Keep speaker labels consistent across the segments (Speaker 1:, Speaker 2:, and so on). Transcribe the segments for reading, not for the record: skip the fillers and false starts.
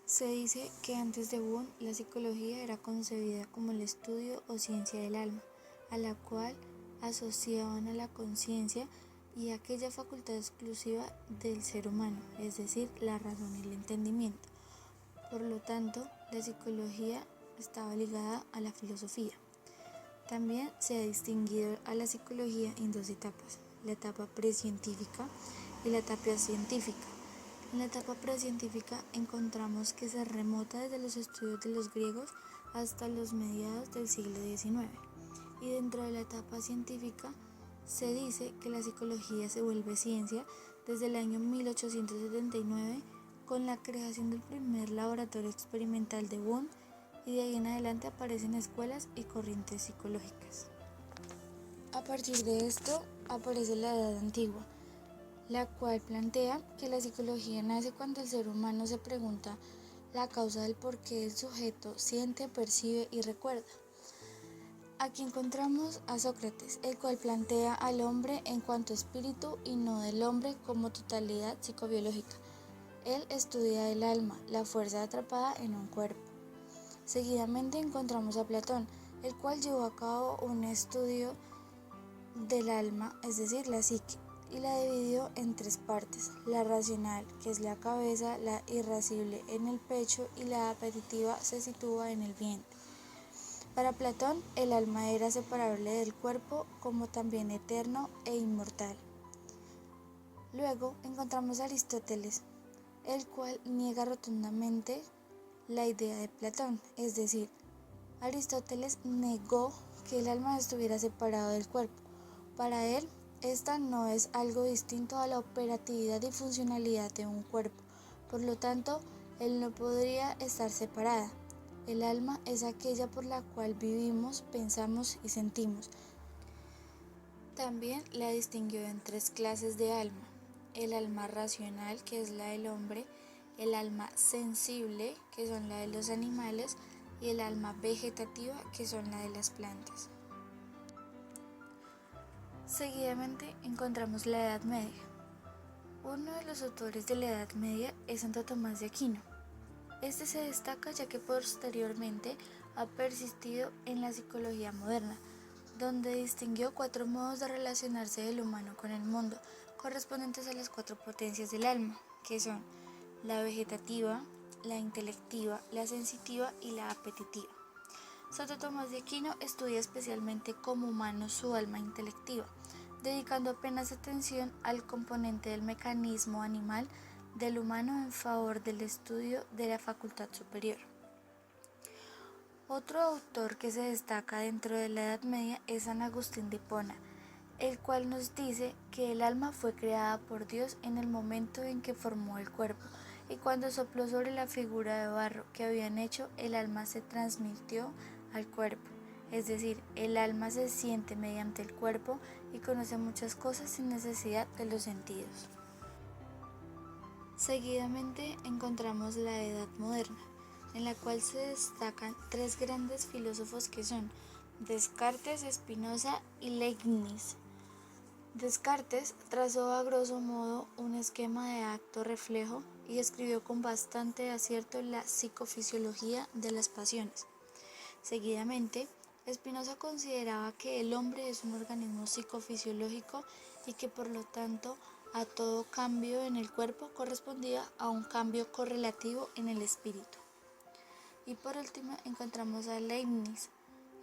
Speaker 1: Se dice que antes de Wundt la psicología era concebida como el estudio o ciencia del alma, a la cual asociaban a la conciencia y aquella facultad exclusiva del ser humano, es decir, la razón y el entendimiento. Por lo tanto, la psicología estaba ligada a la filosofía. También se ha distinguido a la psicología en dos etapas, la etapa precientífica y la etapa científica. En la etapa precientífica encontramos que se remota desde los estudios de los griegos hasta los mediados del siglo XIX. Y dentro de la etapa científica se dice que la psicología se vuelve ciencia desde el año 1879 con la creación del primer laboratorio experimental de Wundt, y de ahí en adelante aparecen escuelas y corrientes psicológicas. A partir de esto aparece la Edad Antigua, la cual plantea que la psicología nace cuando el ser humano se pregunta la causa del por qué el sujeto siente, percibe y recuerda. Aquí encontramos a Sócrates, el cual plantea al hombre en cuanto espíritu y no del hombre como totalidad psicobiológica. Él estudia el alma, la fuerza atrapada en un cuerpo. Seguidamente encontramos a Platón, el cual llevó a cabo un estudio del alma, es decir, la psique, y la dividió en tres partes: la racional, que es la cabeza, la irascible en el pecho y la apetitiva se sitúa en el vientre. Para Platón, el alma era separable del cuerpo, como también eterno e inmortal. Luego encontramos a Aristóteles, el cual niega rotundamente la idea de Platón, es decir, Aristóteles negó que el alma estuviera separado del cuerpo. Para él, esta no es algo distinto a la operatividad y funcionalidad de un cuerpo, por lo tanto, él no podría estar separada. El alma es aquella por la cual vivimos, pensamos y sentimos. También la distinguió en tres clases de alma: el alma racional, que es la del hombre, el alma sensible, que son la de los animales, y el alma vegetativa, que son la de las plantas. Seguidamente encontramos la Edad Media. Uno de los autores de la Edad Media es Santo Tomás de Aquino. Este se destaca ya que posteriormente ha persistido en la psicología moderna, donde distinguió 4 modos de relacionarse del humano con el mundo, correspondientes a las 4 potencias del alma, que son la vegetativa, la intelectiva, la sensitiva y la apetitiva. Santo Tomás de Aquino estudia especialmente como humano su alma intelectiva, dedicando apenas atención al componente del mecanismo animal del humano en favor del estudio de la facultad superior. Otro autor que se destaca dentro de la Edad Media es San Agustín de Hipona, el cual nos dice que el alma fue creada por Dios en el momento en que formó el cuerpo, y cuando sopló sobre la figura de barro que habían hecho, el alma se transmitió al cuerpo. Es decir, el alma se siente mediante el cuerpo y conoce muchas cosas sin necesidad de los sentidos. Seguidamente encontramos la Edad Moderna, en la cual se destacan 3 grandes filósofos que son Descartes, Spinoza y Leibniz. Descartes trazó a grosso modo un esquema de acto-reflejo y escribió con bastante acierto la psicofisiología de las pasiones. Seguidamente, Spinoza consideraba que el hombre es un organismo psicofisiológico y que por lo tanto a todo cambio en el cuerpo correspondía a un cambio correlativo en el espíritu. Y por último encontramos a Leibniz,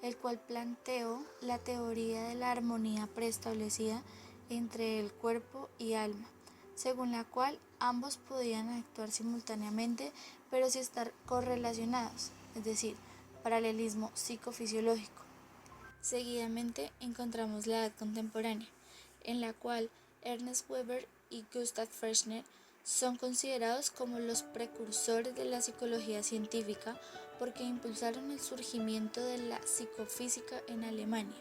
Speaker 1: el cual planteó la teoría de la armonía preestablecida entre el cuerpo y alma, según la cual ambos podían actuar simultáneamente pero sin estar correlacionados, es decir, paralelismo psicofisiológico. Seguidamente encontramos la Edad Contemporánea, en la cual Ernest Weber y Gustav Fechner son considerados como los precursores de la psicología científica porque impulsaron el surgimiento de la psicofísica en Alemania.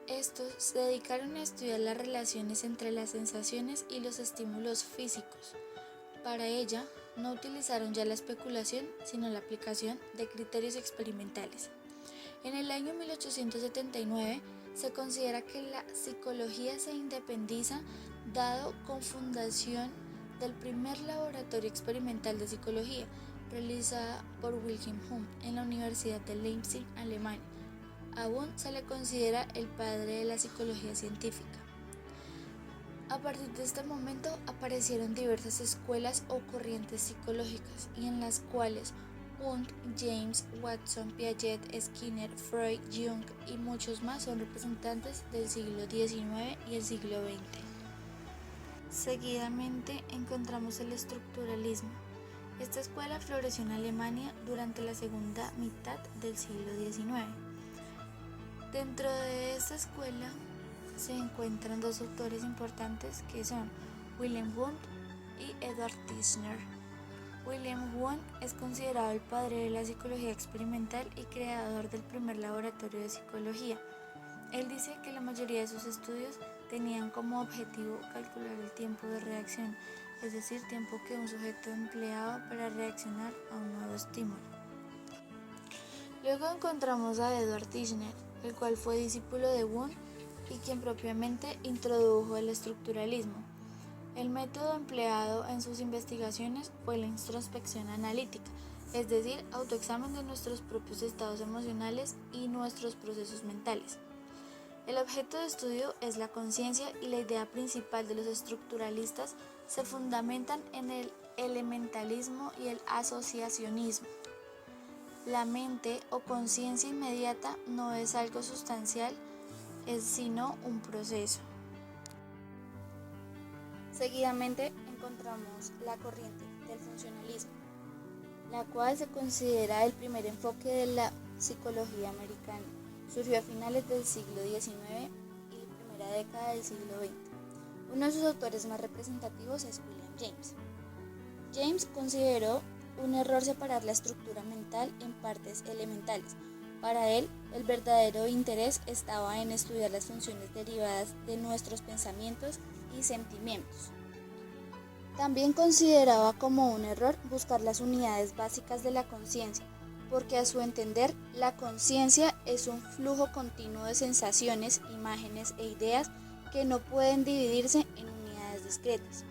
Speaker 1: Estos se dedicaron a estudiar las relaciones entre las sensaciones y los estímulos físicos. Para ella, no utilizaron ya la especulación, sino la aplicación de criterios experimentales. En el año 1879 se considera que la psicología se independiza, dado con fundación del primer laboratorio experimental de psicología realizada por Wilhelm Wundt en la Universidad de Leipzig, Alemania. A Wundt se le considera el padre de la psicología científica. A partir de este momento aparecieron diversas escuelas o corrientes psicológicas, y en las cuales Wundt, James, Watson, Piaget, Skinner, Freud, Jung y muchos más son representantes del siglo XIX y el siglo XX. Seguidamente encontramos el estructuralismo. Esta escuela floreció en Alemania durante la segunda mitad del siglo XIX. Dentro de esta escuela se encuentran dos autores importantes que son Wilhelm Wundt y Edward Tishner. Wilhelm Wundt es considerado el padre de la psicología experimental y creador del primer laboratorio de psicología. Él dice que la mayoría de sus estudios tenían como objetivo calcular el tiempo de reacción, es decir, tiempo que un sujeto empleaba para reaccionar a un nuevo estímulo. Luego encontramos a Edward Tishner, el cual fue discípulo de Wundt y quien propiamente introdujo el estructuralismo. El método empleado en sus investigaciones fue la introspección analítica, es decir, autoexamen de nuestros propios estados emocionales y nuestros procesos mentales. El objeto de estudio es la conciencia, y la idea principal de los estructuralistas se fundamentan en el elementalismo y el asociacionismo. La mente o conciencia inmediata no es algo sustancial, es sino un proceso. Seguidamente encontramos la corriente del funcionalismo, la cual se considera el primer enfoque de la psicología americana. Surgió a finales del siglo XIX y la primera década del siglo XX. Uno de sus autores más representativos es William James. James consideró un error separar la estructura mental en partes elementales. Para él, el verdadero interés estaba en estudiar las funciones derivadas de nuestros pensamientos y sentimientos. También consideraba como un error buscar las unidades básicas de la conciencia, porque a su entender, la conciencia es un flujo continuo de sensaciones, imágenes e ideas que no pueden dividirse en unidades discretas.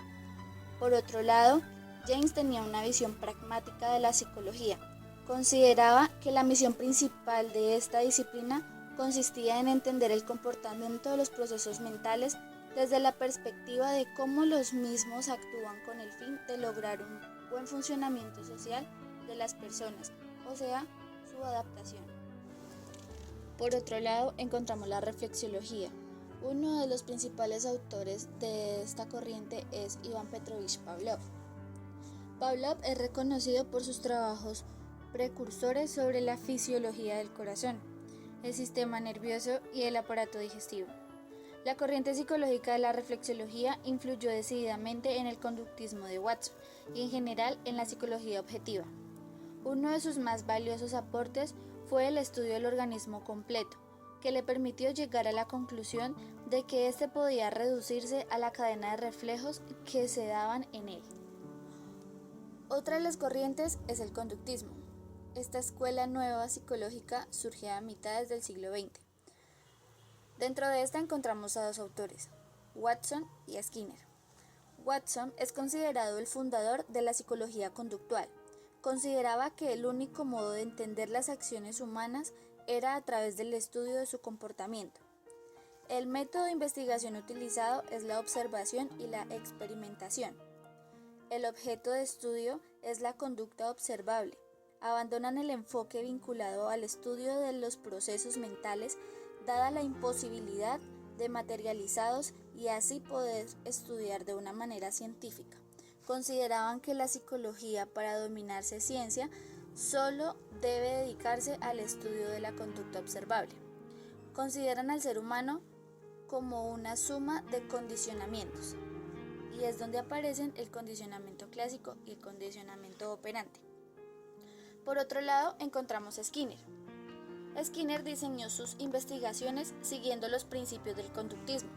Speaker 1: Por otro lado, James tenía una visión pragmática de la psicología. Consideraba que la misión principal de esta disciplina consistía en entender el comportamiento de los procesos mentales desde la perspectiva de cómo los mismos actúan con el fin de lograr un buen funcionamiento social de las personas, o sea, su adaptación. Por otro lado, encontramos la reflexiología. Uno de los principales autores de esta corriente es Iván Petrovich Pavlov. Pavlov es reconocido por sus trabajos precursores sobre la fisiología del corazón, el sistema nervioso y el aparato digestivo. La corriente psicológica de la reflexiología influyó decididamente en el conductismo de Watson y en general en la psicología objetiva. Uno de sus más valiosos aportes fue el estudio del organismo completo, que le permitió llegar a la conclusión de que éste podía reducirse a la cadena de reflejos que se daban en él. Otra de las corrientes es el conductismo. Esta escuela nueva psicológica surgió a mitades del siglo XX. Dentro de esta encontramos a dos autores, Watson y Skinner. Watson es considerado el fundador de la psicología conductual. Consideraba que el único modo de entender las acciones humanas era a través del estudio de su comportamiento. El método de investigación utilizado es la observación y la experimentación. El objeto de estudio es la conducta observable. Abandonan el enfoque vinculado al estudio de los procesos mentales, dada la imposibilidad de materializarlos y así poder estudiar de una manera científica. Consideraban que la psicología, para dominarse ciencia, solo debe dedicarse al estudio de la conducta observable. Consideran al ser humano como una suma de condicionamientos, y es donde aparecen el condicionamiento clásico y el condicionamiento operante. Por otro lado, encontramos a Skinner. Skinner diseñó sus investigaciones siguiendo los principios del conductismo.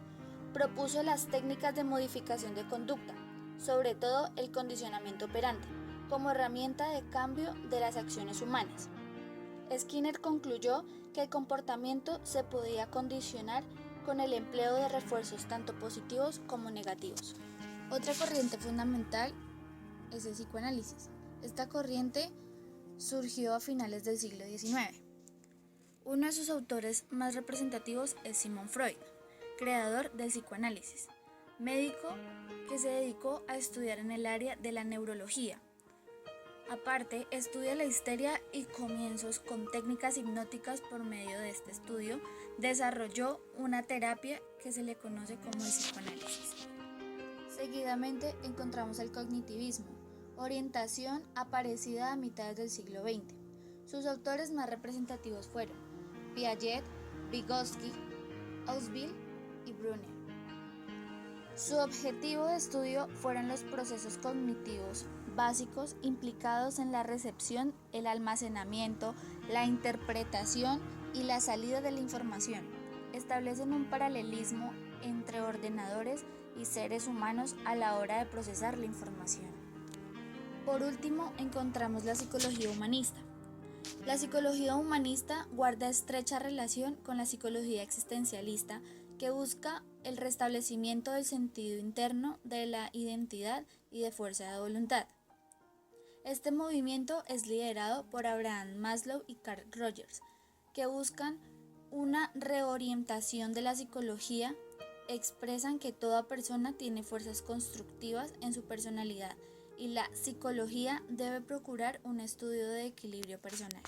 Speaker 1: Propuso las técnicas de modificación de conducta, sobre todo el condicionamiento operante, como herramienta de cambio de las acciones humanas. Skinner concluyó que el comportamiento se podía condicionar con el empleo de refuerzos tanto positivos como negativos.
Speaker 2: Otra corriente fundamental es el psicoanálisis. Esta corriente surgió a finales del siglo XIX. Uno de sus autores más representativos es Sigmund Freud, creador del psicoanálisis, médico que se dedicó a estudiar en el área de la neurología. Aparte, estudia la histeria y comienzos con técnicas hipnóticas. Por medio de este estudio, desarrolló una terapia que se le conoce como el psicoanálisis. Seguidamente encontramos el cognitivismo, orientación aparecida a mitades del siglo XX. Sus autores más representativos fueron Piaget, Vygotsky, Ausubel y Brunner. Su objetivo de estudio fueron los procesos cognitivos básicos implicados en la recepción, el almacenamiento, la interpretación y la salida de la información. Establecen un paralelismo entre ordenadores y seres humanos a la hora de procesar la información. Por último, encontramos la psicología humanista. La psicología humanista guarda estrecha relación con la psicología existencialista, que busca el restablecimiento del sentido interno de la identidad y de fuerza de voluntad. Este movimiento es liderado por Abraham Maslow y Carl Rogers, que buscan una reorientación de la psicología. Expresan que toda persona tiene fuerzas constructivas en su personalidad y la psicología debe procurar un estudio de equilibrio personal.